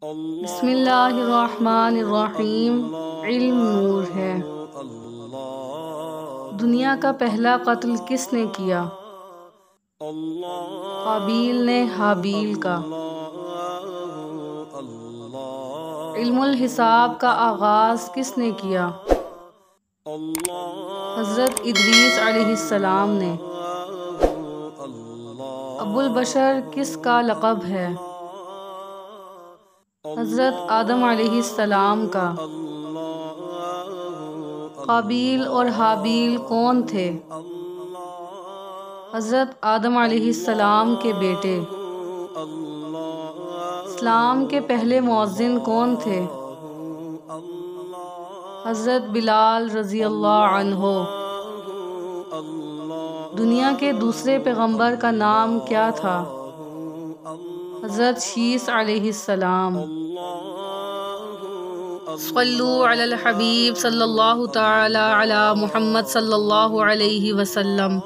بسم اللہ الرحمن الرحیم۔ علم نور ہے۔ دنیا کا پہلا قتل کس نے کیا؟ قابیل نے حابیل کا۔ علم الحساب کا آغاز کس نے کیا؟ حضرت ادریس علیہ السلام نے۔ ابو البشر کس کا لقب ہے؟ حضرت آدم علیہ السلام کا۔ قابیل اور حابیل کون تھے؟ حضرت آدم علیہ السلام کے بیٹے۔ اسلام کے پہلے مؤذن کون تھے؟ حضرت بلال رضی اللہ عنہ۔ دنیا کے دوسرے پیغمبر کا نام کیا تھا؟ حضرت شیس علیہ السلام۔ صلو علی الحبیب صلی اللہ تعالی علی محمد صلی اللہ علیہ وسلم۔